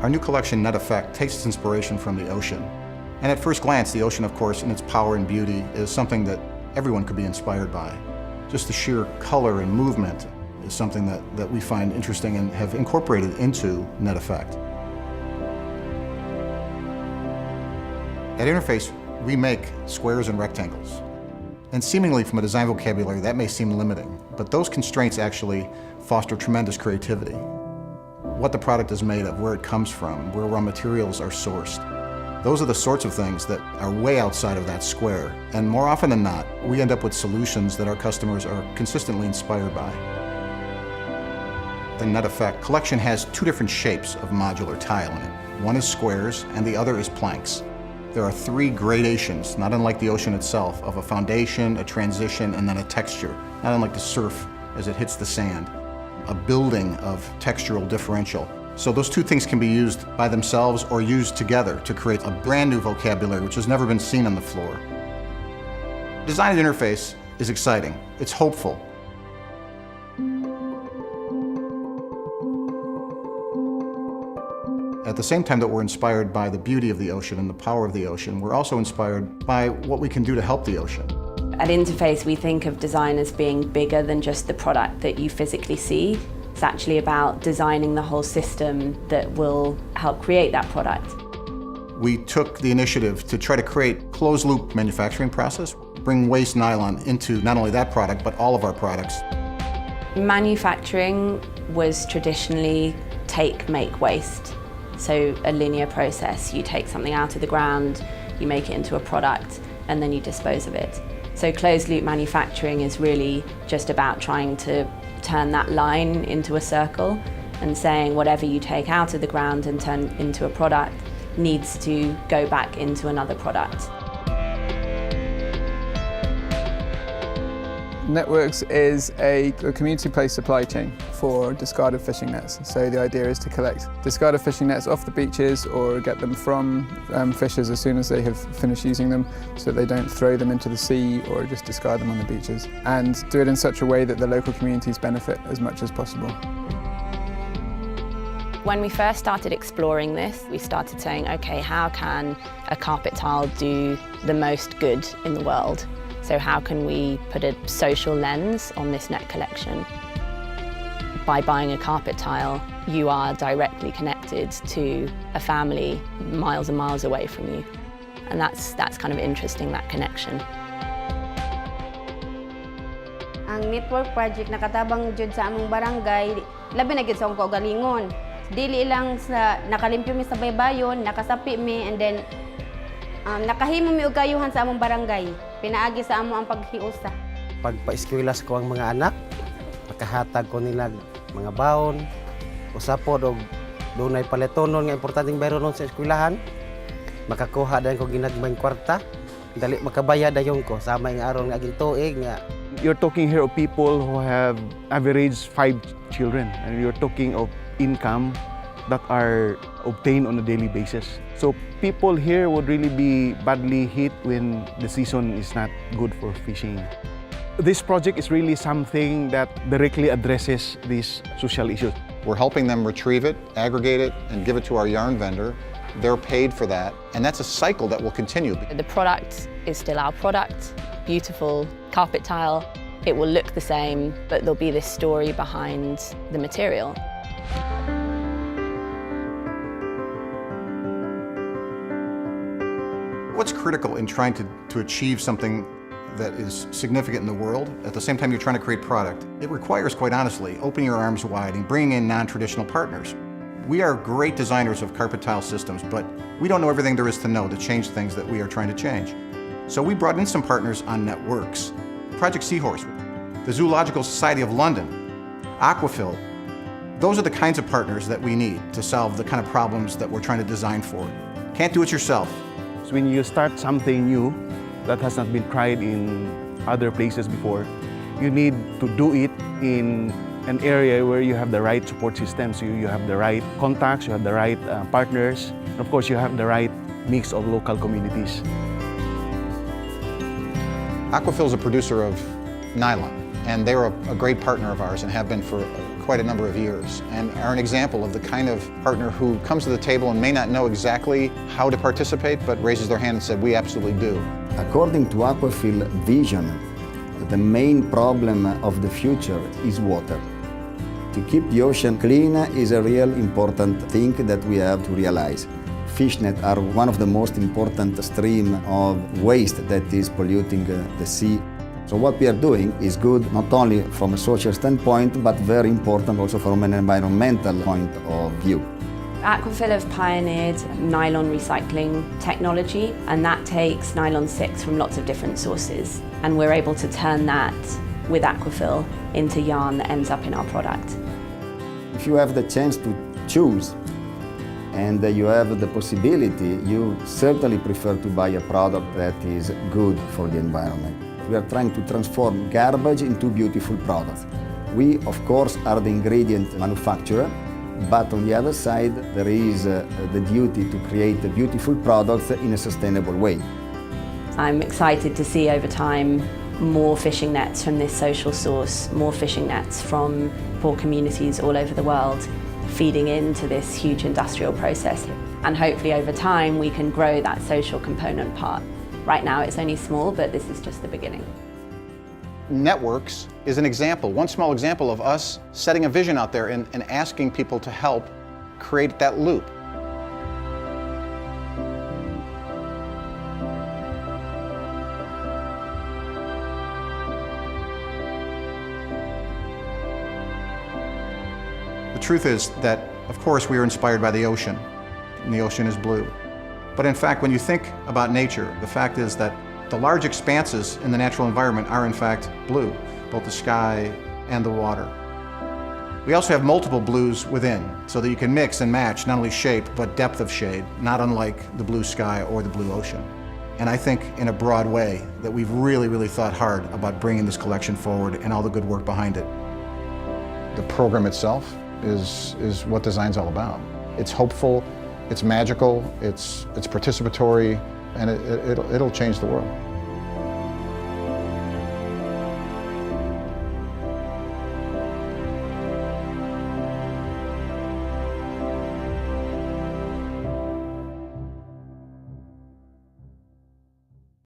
Our new collection, Net Effect, takes its inspiration from the ocean. And at first glance, the ocean, of course, in its power and beauty, is something that everyone could be inspired by. Just the sheer color and movement is something that we find interesting and have incorporated into Net Effect. At Interface, we make squares and rectangles. And seemingly from a design vocabulary, that may seem limiting, but those constraints actually foster tremendous creativity. What the product is made of, where it comes from, where raw materials are sourced. Those are the sorts of things that are way outside of that square. And more often than not, we end up with solutions that our customers are consistently inspired by. The Net Effect collection has two different shapes of modular tile in it. One is squares and the other is planks. There are three gradations, not unlike the ocean itself, of a foundation, a transition, and then a texture, not unlike the surf as it hits the sand. A building of textural differential. So those two things can be used by themselves or used together to create a brand new vocabulary which has never been seen on the floor. Design at Interface is exciting. It's hopeful. At the same time that we're inspired by the beauty of the ocean and the power of the ocean, we're also inspired by what we can do to help the ocean. At Interface, we think of design as being bigger than just the product that you physically see. It's actually about designing the whole system that will help create that product. We took the initiative to try to create closed-loop manufacturing process, bring waste nylon into not only that product, but all of our products. Manufacturing was traditionally take, make, waste. So a linear process. You take something out of the ground, you make it into a product, and then you dispose of it. So closed-loop manufacturing is really just about trying to turn that line into a circle and saying whatever you take out of the ground and turn into a product needs to go back into another product. Networks is a community-based supply chain for discarded fishing nets. So the idea is to collect discarded fishing nets off the beaches or get them from fishers as soon as they have finished using them so they don't throw them into the sea or just discard them on the beaches. And do it in such a way that the local communities benefit as much as possible. When we first started exploring this, we started saying, okay, how can a carpet tile do the most good in the world? So how can we put a social lens on this net collection? By buying a carpet tile, you are directly connected to a family miles and miles away from you. And that's kind of interesting, that connection. Ang network project nakatabang jud sa among barangay, labi na gid sa akong kaugalingon. Dili lang sa nakalimpyo mi sa baybayon, nakasapi mi, and then nakahimo mi og kayuhan sa among barangay. Pinaagi sa amo ang paghiusa. Pagpa-eskwela ko ang mga anak, makahatag ko nila mga baon, usapod og dunay paletonon nga importanteng bayron sa eskwelahan. Makakuha dayon ko ginagmayng kwarta, dali makabayad dayon ko sa may aron nga aging tuig nga. You're talking here of people who have average 5 children, and you're talking of income that are obtained on a daily basis. So people here would really be badly hit when the season is not good for fishing. This project is really something that directly addresses these social issues. We're helping them retrieve it, aggregate it, and give it to our yarn vendor. They're paid for that, and that's a cycle that will continue. The product is still our product, beautiful carpet tile. It will look the same, but there'll be this story behind the material. What's critical in trying to achieve something that is significant in the world, at the same time you're trying to create product, it requires, quite honestly, opening your arms wide and bringing in non-traditional partners. We are great designers of carpet tile systems, but we don't know everything there is to know to change things that we are trying to change. So we brought in some partners on networks. Project Seahorse, the Zoological Society of London, Aquafil. Those are the kinds of partners that we need to solve the kind of problems that we're trying to design for. Can't do it yourself. So when you start something new that has not been tried in other places before, you need to do it in an area where you have the right support systems, you have the right contacts, you have the right partners, and of course you have the right mix of local communities. Aquafil is a producer of nylon, and they're a great partner of ours and have been for quite a number of years and are an example of the kind of partner who comes to the table and may not know exactly how to participate, but raises their hand and said, we absolutely do. According to Aquafil vision, the main problem of the future is water. To keep the ocean clean is a real important thing that we have to realize. Fish nets are one of the most important stream of waste that is polluting the sea. So what we are doing is good not only from a social standpoint, but very important also from an environmental point of view. Aquafil have pioneered nylon recycling technology, and that takes nylon 6 from lots of different sources. And we're able to turn that with Aquafil into yarn that ends up in our product. If you have the chance to choose and you have the possibility, you certainly prefer to buy a product that is good for the environment. We are trying to transform garbage into beautiful products. We, of course, are the ingredient manufacturer, but on the other side, there is the duty to create beautiful products in a sustainable way. I'm excited to see over time more fishing nets from this social source, more fishing nets from poor communities all over the world, feeding into this huge industrial process. And hopefully over time we can grow that social component part. Right now it's only small, but this is just the beginning. Networks is an example, one small example of us setting a vision out there and asking people to help create that loop. The truth is that, of course, we are inspired by the ocean, and the ocean is blue. But in fact, when you think about nature, the fact is that the large expanses in the natural environment are in fact blue, both the sky and the water. We also have multiple blues within, so that you can mix and match not only shape, but depth of shade, not unlike the blue sky or the blue ocean. And I think in a broad way that we've really thought hard about bringing this collection forward and all the good work behind it. The program itself is what design's all about. It's hopeful, it's magical, it's participatory, and it'll change the world.